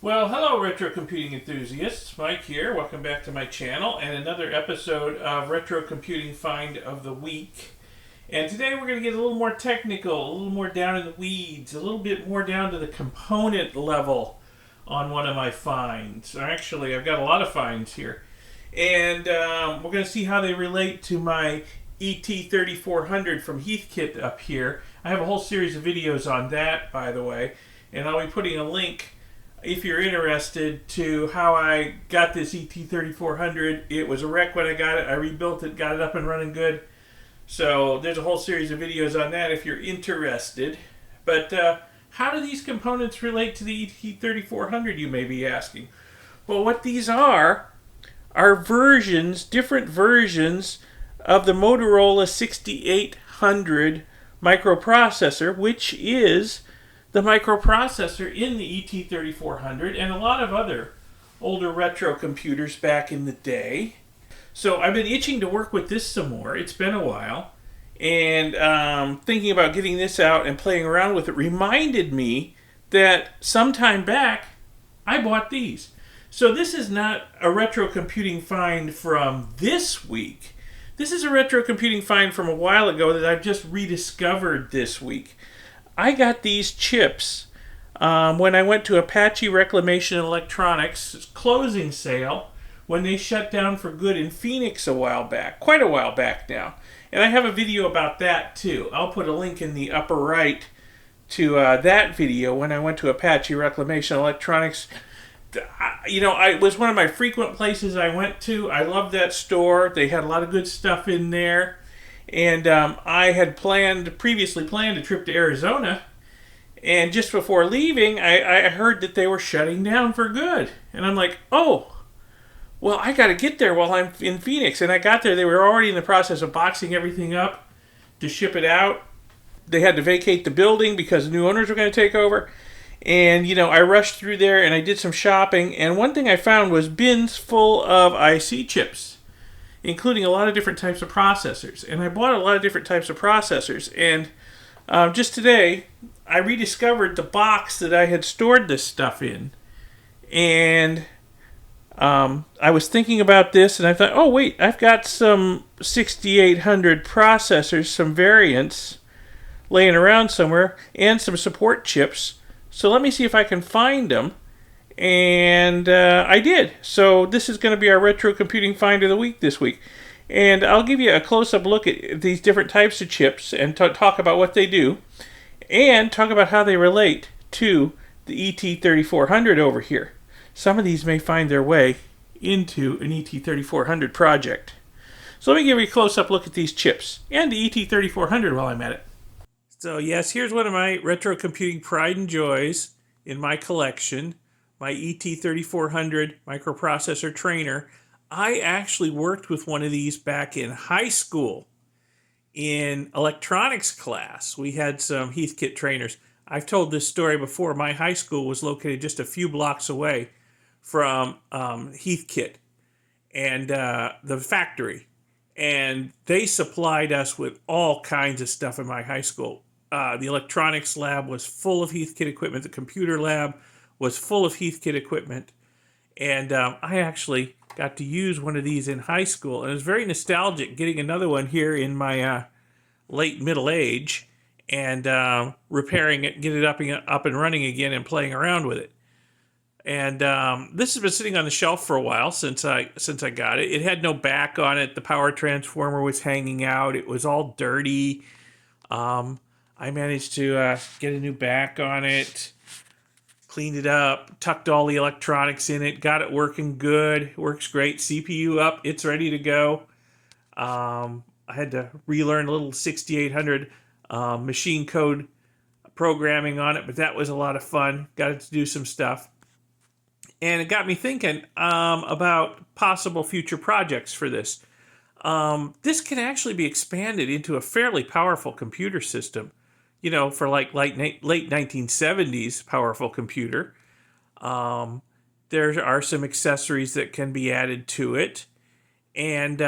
Well, hello, retro computing enthusiasts. Mike here. Welcome back to my channel and another episode of Retro Computing Find of the Week. And today we're going to get a little more technical, a little more down in the weeds, a little bit more down to the component level on one of my finds. Actually, I've got a lot of finds here. And we're going to see how they relate to my ET3400 from Heathkit up here. I have a whole series of videos on that, by the way. And I'll be putting a link, if you're interested, to how I got this ET3400. It was a wreck when I got it. I rebuilt it, got it up and running good. So there's a whole series of videos on that if you're interested. But how do these components relate to the ET3400, you may be asking? Well, what these are versions, different versions of the Motorola 6800 microprocessor, which is the microprocessor in the ET3400 and a lot of other older retro computers back in the day. So I've been itching to work with this some more. It's been a while. And thinking about getting this out and playing around with it reminded me that sometime back I bought these. So this is not a retro computing find from this week. This is a retro computing find from a while ago that I've just rediscovered this week. I got these chips when I went to Apache Reclamation Electronics closing sale when they shut down for good in Phoenix a while back, quite a while back now. And I have a video about that too. I'll put a link in the upper right to that video when I went to Apache Reclamation Electronics. It was one of my frequent places I went to. I loved that store. They had a lot of good stuff in there. And I had previously planned a trip to Arizona. And just before leaving, I heard that they were shutting down for good. And I'm like, oh, well, I got to get there while I'm in Phoenix. And I got there. They were already in the process of boxing everything up to ship it out. They had to vacate the building because the new owners were going to take over. And, I rushed through there and I did some shopping. And one thing I found was bins full of IC chips, including a lot of different types of processors. And I bought a lot of different types of processors. And just today, I rediscovered the box that I had stored this stuff in. And I was thinking about this, and I thought, oh, wait, I've got some 6800 processors, some variants, laying around somewhere, and some support chips. So let me see if I can find them. And I did. So this is going to be our retro computing find of the week this week. And I'll give you a close-up look at these different types of chips and talk about what they do. And talk about how they relate to the ET3400 over here. Some of these may find their way into an ET3400 project. So let me give you a close-up look at these chips and the ET3400 while I'm at it. So yes, here's one of my retro computing pride and joys in my collection. My ET3400 microprocessor trainer. I actually worked with one of these back in high school in electronics class. We had some Heathkit trainers. I've told this story before. My high school was located just a few blocks away from Heathkit and the factory. And they supplied us with all kinds of stuff in my high school. The electronics lab was full of Heathkit equipment. The computer lab was full of Heathkit equipment. And I actually got to use one of these in high school. And it was very nostalgic getting another one here in my late middle age and repairing it, get it up and running again and playing around with it. And this has been sitting on the shelf for a while since I got it. It had no back on it. The power transformer was hanging out. It was all dirty. I managed to get a new back on it, cleaned it up, tucked all the electronics in it, got it working good. It works great. CPU up. It's ready to go. I had to relearn a little 6800 machine code programming on it, but that was a lot of fun. Got it to do some stuff. And it got me thinking about possible future projects for this. This can actually be expanded into a fairly powerful computer system, for like late 1970s powerful computer. There are some accessories that can be added to it. And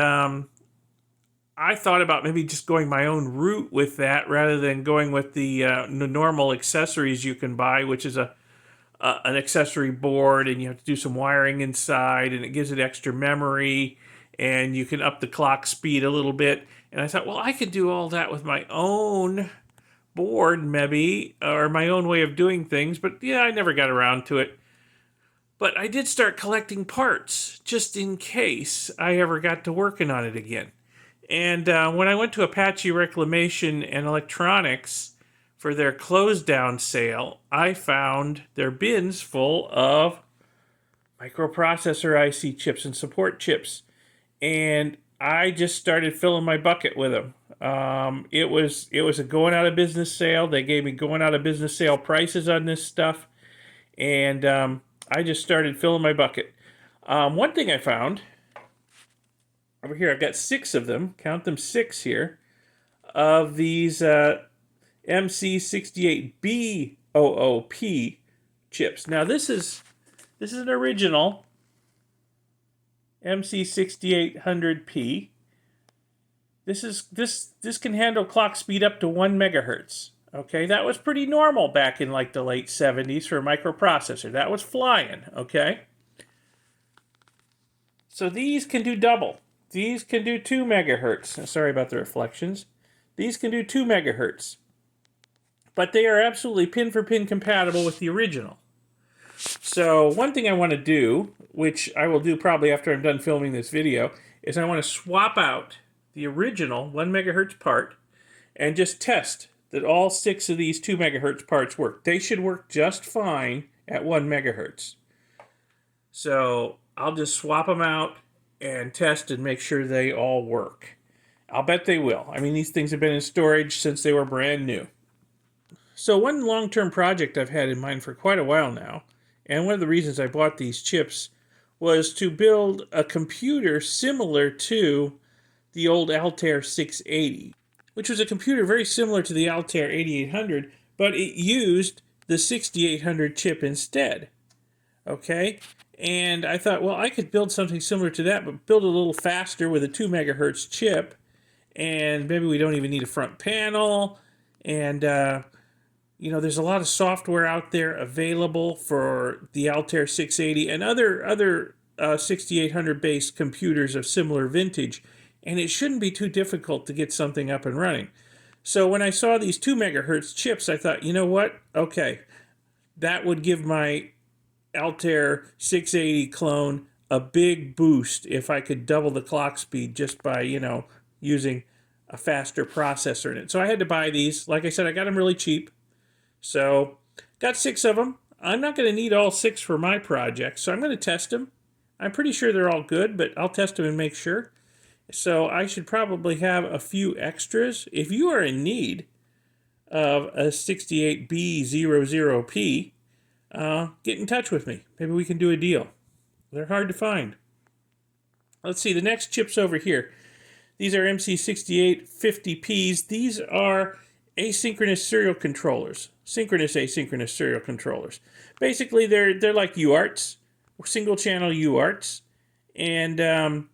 I thought about maybe just going my own route with that rather than going with the normal accessories you can buy, which is a an accessory board, and you have to do some wiring inside, and it gives it extra memory, and you can up the clock speed a little bit. And I thought, well, I could do all that with my own board, maybe, or my own way of doing things, but yeah, I never got around to it. But I did start collecting parts, just in case I ever got to working on it again. And when I went to Apache Reclamation and Electronics for their closed down sale, I found their bins full of microprocessor IC chips and support chips. And I just started filling my bucket with them. It was a going out of business sale. They gave me going out of business sale prices on this stuff. And I just started filling my bucket. One thing I found over here, I've got 6 of them, count them 6 here, of these MC68B00P chips. Now this is an original MC6800P. This can handle clock speed up to 1 megahertz. Okay, that was pretty normal back in like the late 70s for a microprocessor. That was flying, okay? So these can do double. These can do 2 megahertz. Sorry about the reflections. These can do 2 megahertz. But they are absolutely pin for pin compatible with the original. So one thing I want to do, which I will do probably after I'm done filming this video, is I want to swap out the original 1 megahertz part and just test that all 6 of these 2 megahertz parts work. They should work just fine at 1 megahertz. So I'll just swap them out and test and make sure they all work. I'll bet they will. I mean, these things have been in storage since they were brand new. So one long-term project I've had in mind for quite a while now, and one of the reasons I bought these chips, was to build a computer similar to the old Altair 680, which was a computer very similar to the Altair 8800, but it used the 6800 chip instead. Okay? And I thought, well, I could build something similar to that, but build a little faster with a 2 megahertz chip, and maybe we don't even need a front panel, and you know, there's a lot of software out there available for the Altair 680 and other 6800 based computers of similar vintage, and it shouldn't be too difficult to get something up and running. So when I saw these 2 megahertz chips, I thought, you know what? Okay, that would give my Altair 680 clone a big boost if I could double the clock speed just by, you know, using a faster processor in it. So I had to buy these. Like I said, I got them really cheap. So got 6 of them. I'm not going to need all 6 for my project, so I'm going to test them. I'm pretty sure they're all good, but I'll test them and make sure. So I should probably have a few extras. If you are in need of a 68B00P, get in touch with me. Maybe we can do a deal. They're hard to find. Let's see, the next chips over here. These are MC6850Ps. These are asynchronous serial controllers. Synchronous asynchronous serial controllers. Basically, they're like UARTs, single channel UARTs. And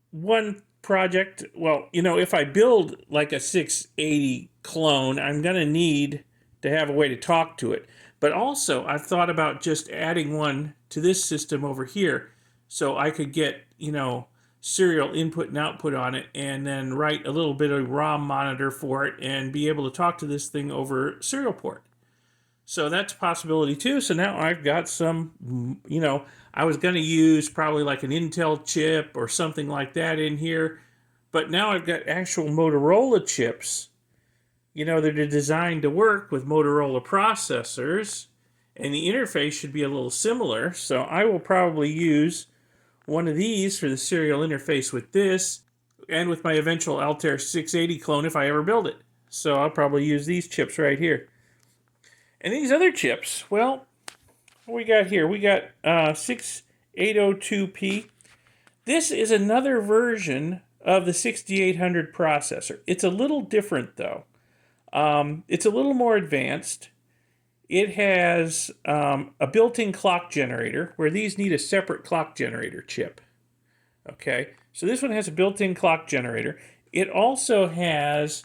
one project, well, you know, if I build like a 680 clone, I'm going to need to have a way to talk to it. But also, I've thought about just adding one to this system over here so I could get, you know, serial input and output on it and then write a little bit of ROM monitor for it and be able to talk to this thing over serial port. So that's a possibility too. So now I've got some, you know, I was going to use probably like an Intel chip or something like that in here. But now I've got actual Motorola chips, you know, that are designed to work with Motorola processors. And the interface should be a little similar. So I will probably use one of these for the serial interface with this and with my eventual Altair 680 clone if I ever build it. So I'll probably use these chips right here. And these other chips, well, what we got here? We got 6802P. This is another version of the 6800 processor. It's a little different though. It's a little more advanced. It has a built-in clock generator where these need a separate clock generator chip. Okay, so this one has a built-in clock generator. It also has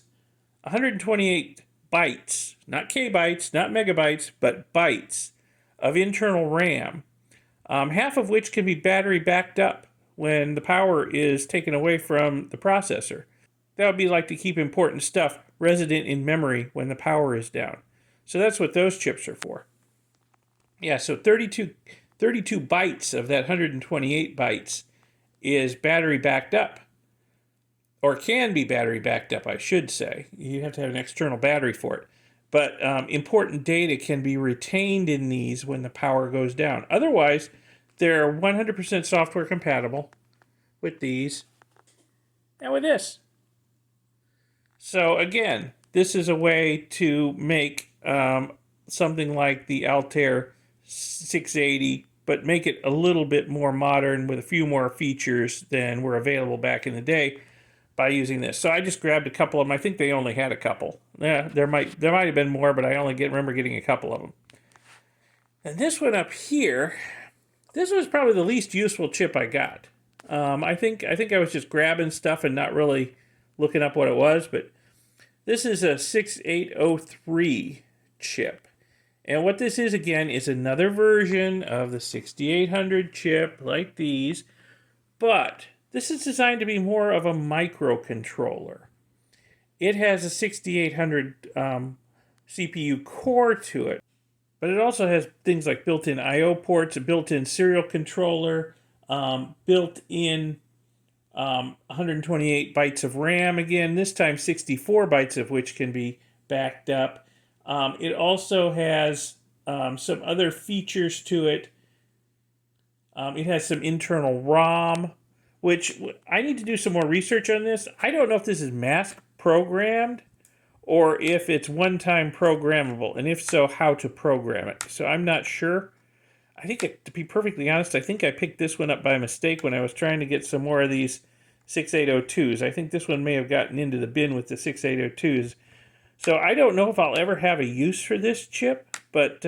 128 bytes, not kbytes, not megabytes, but bytes of internal RAM, half of which can be battery backed up when the power is taken away from the processor. That would be like to keep important stuff resident in memory when the power is down. So that's what those chips are for. Yeah, so 32 bytes of that 128 bytes is battery backed up. Or can be battery backed up, I should say. You have to have an external battery for it. But important data can be retained in these when the power goes down. Otherwise, they're 100% software compatible with these and with this. So again, this is a way to make something like the Altair 680, but make it a little bit more modern with a few more features than were available back in the day by using this. So I just grabbed a couple of them. I think they only had a couple. Yeah, there might have been more, but I only remember getting a couple of them. And this one up here, this was probably the least useful chip I got. I think I was just grabbing stuff and not really looking up what it was, but this is a 6803 chip. And what this is, again, is another version of the 6800 chip like these, but this is designed to be more of a microcontroller. It has a 6800 CPU core to it, but it also has things like built-in I/O ports, a built-in serial controller, built-in 128 bytes of RAM, again, this time 64 bytes of which can be backed up. It also has some other features to it. It has some internal ROM, which I need to do some more research on this. I don't know if this is mass programmed or if it's one-time programmable, and if so, how to program it. So I'm not sure. I think, to be perfectly honest, I think I picked this one up by mistake when I was trying to get some more of these 6802s. I think this one may have gotten into the bin with the 6802s. So I don't know if I'll ever have a use for this chip, but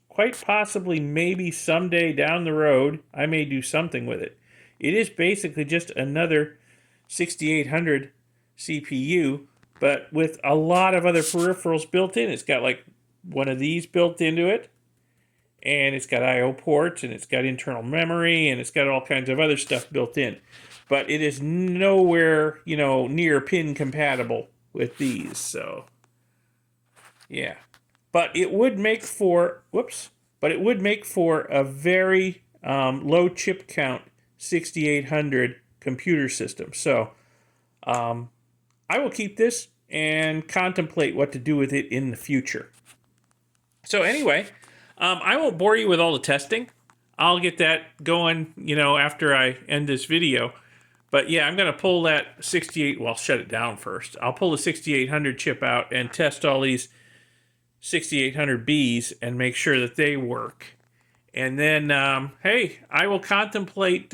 quite possibly maybe someday down the road, I may do something with it. It is basically just another 6800 CPU, but with a lot of other peripherals built in. It's got like one of these built into it, and it's got I/O ports, and it's got internal memory, and it's got all kinds of other stuff built in. But it is nowhere, near pin compatible with these. So, yeah. But it would make for, a very low chip count 6800 computer system. So, I will keep this and contemplate what to do with it in the future. So anyway, I won't bore you with all the testing. I'll get that going, after I end this video. But yeah, I'm going to pull that shut it down first. I'll pull the 6800 chip out and test all these 6800Bs and make sure that they work. And then, hey, I will contemplate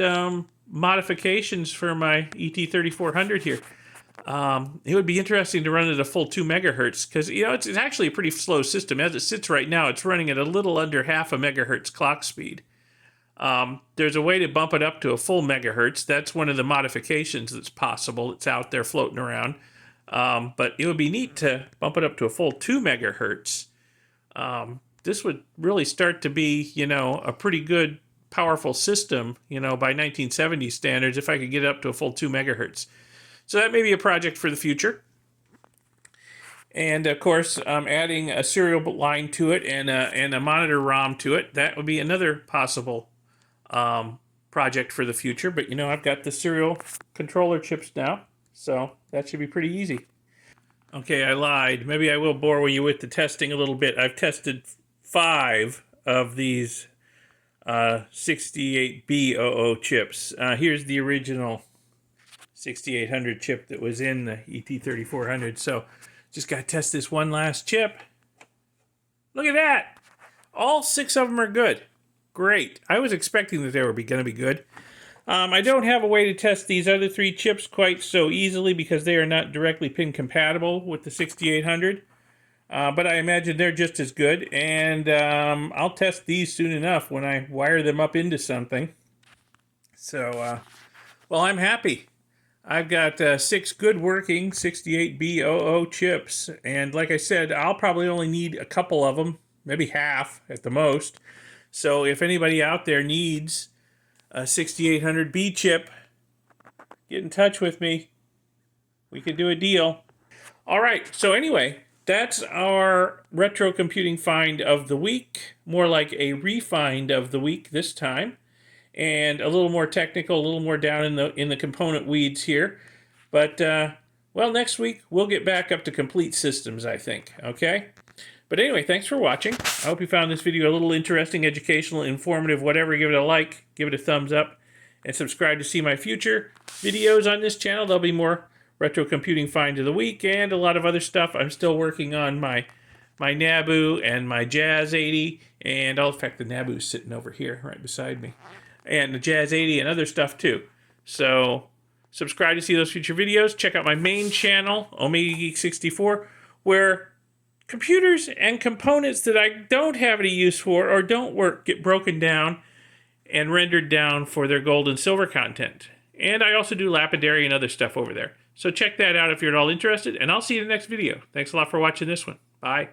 modifications for my ET3400 here. It would be interesting to run it at a full 2 megahertz because, it's actually a pretty slow system. As it sits right now, it's running at a little under half a megahertz clock speed. There's a way to bump it up to a full megahertz. That's one of the modifications that's possible. It's out there floating around. But it would be neat to bump it up to a full 2 megahertz. This would really start to be, a pretty good, powerful system, by 1970 standards if I could get it up to a full 2 megahertz. So that may be a project for the future. And of course, adding a serial line to it and a monitor ROM to it, that would be another possible project for the future. But I've got the serial controller chips now, so that should be pretty easy. Okay, I lied. Maybe I will bore you with the testing a little bit. I've tested 5 of these 68B00 chips. Here's the original 6800 chip that was in the ET3400. So just got to test this one last chip. Look at that. All 6 of them are good. Great. I was expecting that they were going to be good. I don't have a way to test these other 3 chips quite so easily because they are not directly pin compatible with the 6800. But I imagine they're just as good. And I'll test these soon enough when I wire them up into something. So, well, I'm happy. I've got 6 good working 68B00 chips, and like I said, I'll probably only need a couple of them, maybe half at the most, So if anybody out there needs a 6800B chip, get in touch with me. We could do a deal. All right, so anyway, that's our retro computing find of the week. More like a refind of the week this time. And a little more technical, a little more down in the component weeds here. But, well, next week we'll get back up to complete systems, I think. Okay? But anyway, thanks for watching. I hope you found this video a little interesting, educational, informative, whatever. Give it a like, give it a thumbs up, and subscribe to see my future videos on this channel. There'll be more retro computing find of the week and a lot of other stuff. I'm still working on my Naboo and my Jazz 80, and in fact, the Naboo's sitting over here right beside me, and the Jazz 80 and other stuff too. So subscribe to see those future videos. Check out my main channel, Omega Geek 64, where computers and components that I don't have any use for or don't work get broken down and rendered down for their gold and silver content. And I also do lapidary and other stuff over there. So check that out if you're at all interested, and I'll see you in the next video. Thanks a lot for watching this one. Bye.